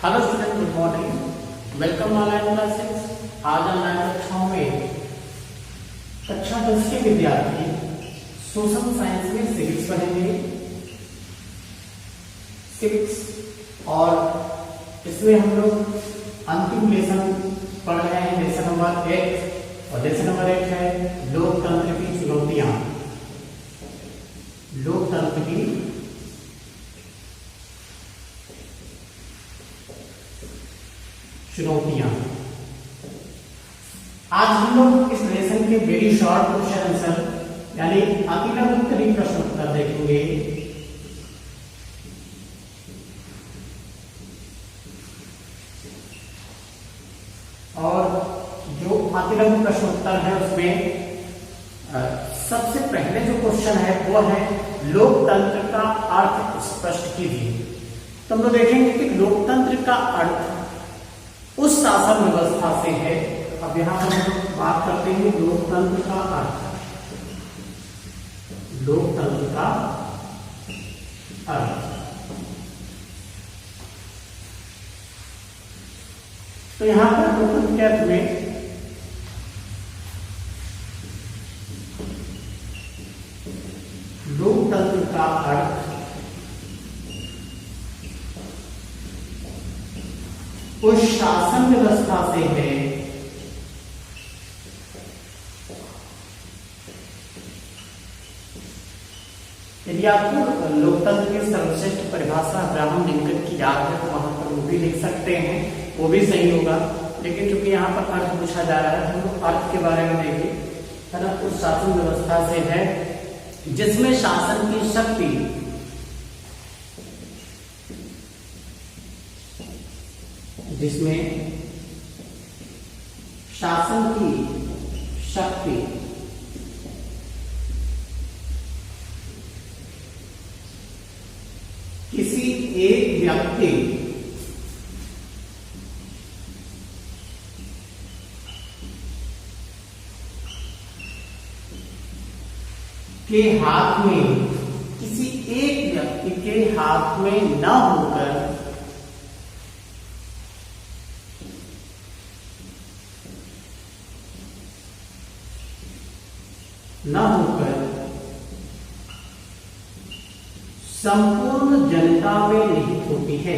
Hello student, good morning. Welcome online classes. आज online कक्षाओं में कक्षा 10 के विद्यार्थी सोशल साइंस में सिविक्स पढ़ेंगे। सिविक्स और इसमें हम लोग अंतिम लेसन पढ़ रहे हैं, लेसन नंबर 1। और लेसन नंबर 1 है लोकतंत्र की चुनौतियां। लोकतंत्र की चुनौतियां। आज हम लोग इस लेसन के वेरी शॉर्ट क्वेश्चन आंसर यानी अतिलघु प्रश्न उत्तर देखेंगे। और जो अतिलघु प्रश्न उत्तर है उसमें सबसे पहले जो क्वेश्चन है वो है लोकतंत्र का अर्थ स्पष्ट कीजिए। तो हम लोग देखेंगे कि लोकतंत्र का अर्थ उस शासन व्यवस्था से है। अब यहां पर हम बात करते हैं लोकतंत्र का अर्थ। लोकतंत्र का अर्थ तो यहां पर लोकतंत्र के अर्थ में लोकतंत्र का अर्थ उस शासन व्यवस्था से है यदि आपको लोकतंत्र की सर्वश्रेष्ठ परिभाषा अब्राहम लिंकन की याद है तो वहां पर वो भी लिख सकते हैं, वो भी सही होगा। लेकिन चूंकि यहाँ पर अर्थ पूछा जा रहा है तो हम अर्थ के बारे में देखें, है ना। उस शासन व्यवस्था से है जिसमें शासन की शक्ति किसी एक व्यक्ति के हाथ में, किसी एक व्यक्ति के हाथ में न होकर संपूर्ण जनता में निहित होती है।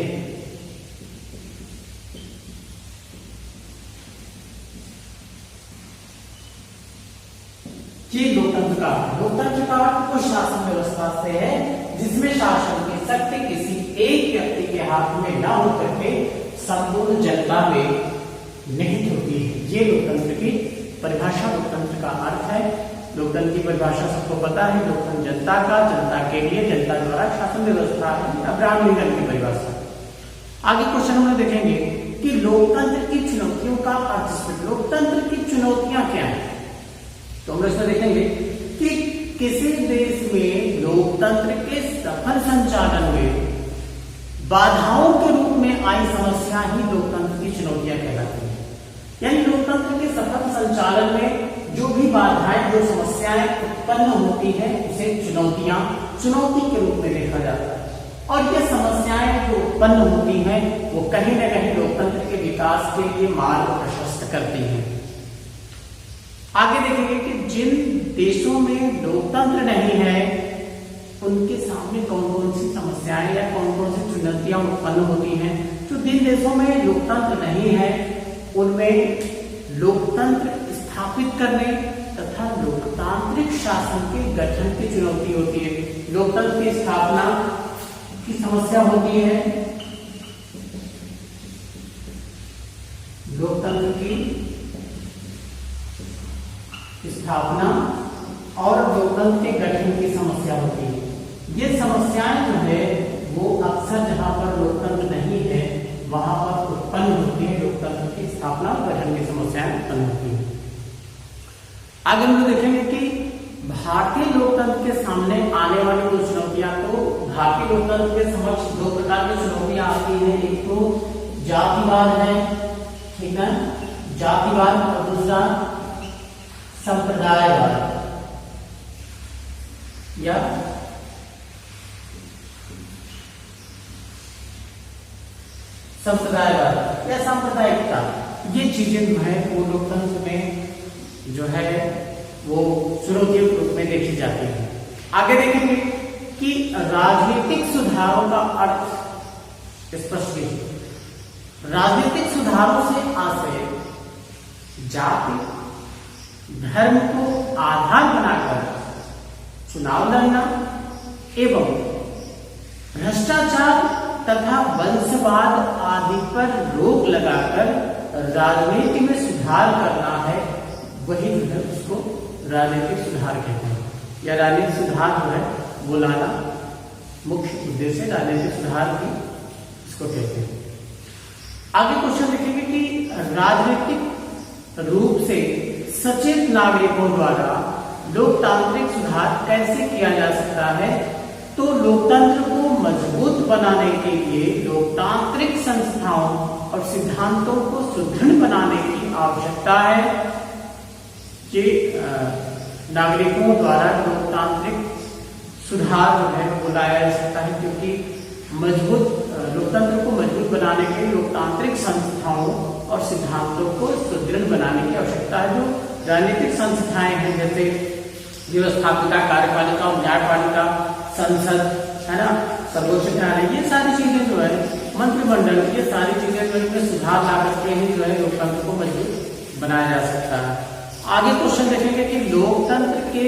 ये लोकतंत्र का कुछ शासन व्यवस्था से है जिसमें शासन की शक्ति किसी एक व्यक्ति के हाथ में न होकर के संपूर्ण जनता में निहित होती है। ये लोकतंत्र की परिभाषा, लोकतंत्र का अर्थ है। लोकतंत्र की परिभाषा सबको पता है, लोकतंत्र जनता का, जनता के लिए, जनता द्वारा शासन व्यवस्था है। अब्राहम लिंकन की परिभाषा। आगे क्वेश्चन हम देखेंगे कि लोकतंत्र की चुनौतियों का अर्थ। लोकतंत्र की चुनौतियां क्या है तो हम इसमें देखेंगे कि किसी देश में लोकतंत्र के सफल संचालन में बाधाओं के रूप में आई समस्या ही लोकतंत्र की चुनौतियां कहलाती है। यानी लोकतंत्र के सफल संचालन में जो भी बाधाएं, जो समस्याएं उत्पन्न होती है उसे चुनौती के रूप में देखा जाता है। और ये समस्याएं जो उत्पन्न होती हैं वो कहीं न कहीं लोकतंत्र के विकास के लिए मार्ग प्रशस्त करती हैं। आगे देखेंगे कि जिन देशों में लोकतंत्र नहीं है उनके सामने कौन कौन सी समस्याएं या कौन कौन सी चुनौतियां उत्पन्न होती हैं। तो जिन देशों में लोकतंत्र नहीं है उनमें लोकतंत्र स्थापित करने तथा लोकतांत्रिक शासन के गठन की चुनौती होती है। लोकतंत्र की स्थापना की समस्या होती है, लोकतंत्र की स्थापना और लोकतंत्र के गठन की समस्या होती है। ये समस्याएं जो है वो अक्सर जहां पर लोकतंत्र नहीं है वहां पर उत्पन्न होती है। लोकतंत्र की स्थापना और गठन की समस्याएं उत्पन्न होती है। आगे हम देखेंगे कि भारतीय लोकतंत्र के सामने आने वाली कुछ चुनौतियां। तो भारतीय लोकतंत्र के समक्ष दो प्रकार की चुनौतियां आती हैं। एक तो जातिवाद है, ठीक है, जातिवाद, और दूसरा संप्रदायवाद या संप्रदायवाद या सांप्रदायिकता, ये चीजें जो है वो लोकतंत्र में जो है वो चुनौतियों के रूप में देखी जाती है। आगे देखेंगे कि राजनीतिक सुधारों का अर्थ स्पष्ट है। राजनीतिक सुधारों से आशय जाति धर्म को आधार बनाकर चुनाव लड़ना एवं भ्रष्टाचार तथा वंशवाद आदि पर रोक लगाकर राजनीति में सुधार करना है। वही जो है उसको राजनीतिक सुधार कहते हैं, या राजनीतिक सुधार जो है वो लाना मुख्य उद्देश्य राजनीतिक सुधार की इसको कहते हैं। आगे क्वेश्चन देखेंगे कि राजनीतिक रूप से सचेत नागरिकों द्वारा लोकतांत्रिक सुधार कैसे किया जा सकता है। तो लोकतंत्र को मजबूत बनाने के लिए लोकतांत्रिक संस्थाओं और सिद्धांतों को सुदृढ़ बनाने की आवश्यकता है। कि नागरिकों द्वारा लोकतांत्रिक सुधार जो है वो लाया जा सकता है, क्योंकि लोकतंत्र को मजबूत बनाने के लिए लोकतांत्रिक संस्थाओं और सिद्धांतों को सुदृढ़ बनाने की आवश्यकता है। जो राजनीतिक संस्थाएं हैं जैसे व्यवस्थापिका, कार्यपालिका और न्यायपालिका, संसद है ना, सर्वोच्च न्यायालय, ये सारी चीजें जो है मंत्रिमंडल, ये सारी चीजें जो इनमें सुधार ला करके ही जो है लोकतंत्र को मजबूत बनाया जा सकता है। आगे क्वेश्चन देखेंगे कि लोकतंत्र के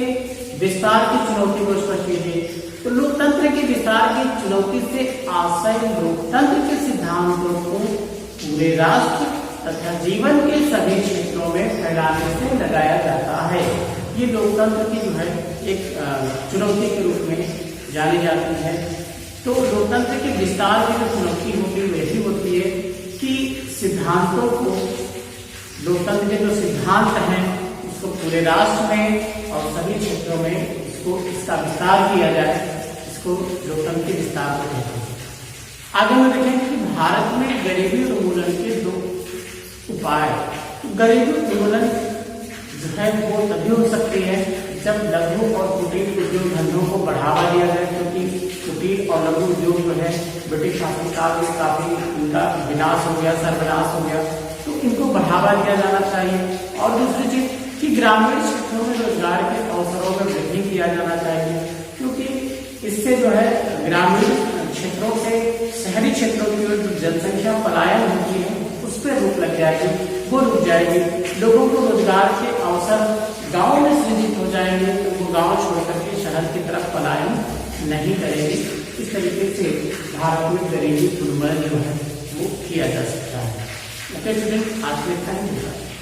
विस्तार की चुनौती को स्पष्ट कीजिए। तो लोकतंत्र के विस्तार की चुनौती से आशय लोकतंत्र के सिद्धांतों को पूरे राष्ट्र तथा जीवन के सभी क्षेत्रों में फैलाने से लगाया जाता है। ये लोकतंत्र की जो है एक चुनौती के रूप में जानी जाती है। तो लोकतंत्र के विस्तार की जो चुनौती होती है वैसी होती है कि सिद्धांतों को, लोकतंत्र के जो सिद्धांत हैं उसको पूरे राष्ट्र में और सभी क्षेत्रों में इसका विस्तार किया जाए, इसको लोकतंत्र के विस्तार को कहते हैं। आगे हम देखेंगे कि भारत में गरीबी उन्मूलन के दो उपाय। गरीबी उन्मूलन जो है वो तभी हो सकती है जब लघु और कुटीर उद्योग धंधों को बढ़ावा दिया जाए, क्योंकि कुटीर और लघु उद्योग जो है ब्रिटिश शासनकाल में काफी इनका विनाश हो गया, सर्वनाश हो गया, तो इनको बढ़ावा दिया जाना चाहिए। और दूसरी चीज कि ग्रामीण क्षेत्रों में रोजगार के अवसरों में वृद्धि किया जाना चाहिए, क्योंकि इससे जो है ग्रामीण क्षेत्रों से शहरी क्षेत्रों की जो जनसंख्या पलायन होती है उस पर रोक लग जाएगी, वो रुक जाएगी। लोगों को रोजगार के अवसर गांव में सृजित हो जाएंगे, तो वो गांव छोड़ करके शहर की तरफ पलायन नहीं करेंगे। इस तरीके से भारत में गरीबी उन्मूलन जो है वो किया जा सकता है। ओके स्टूडेंट, आज के लिए थैंक यू।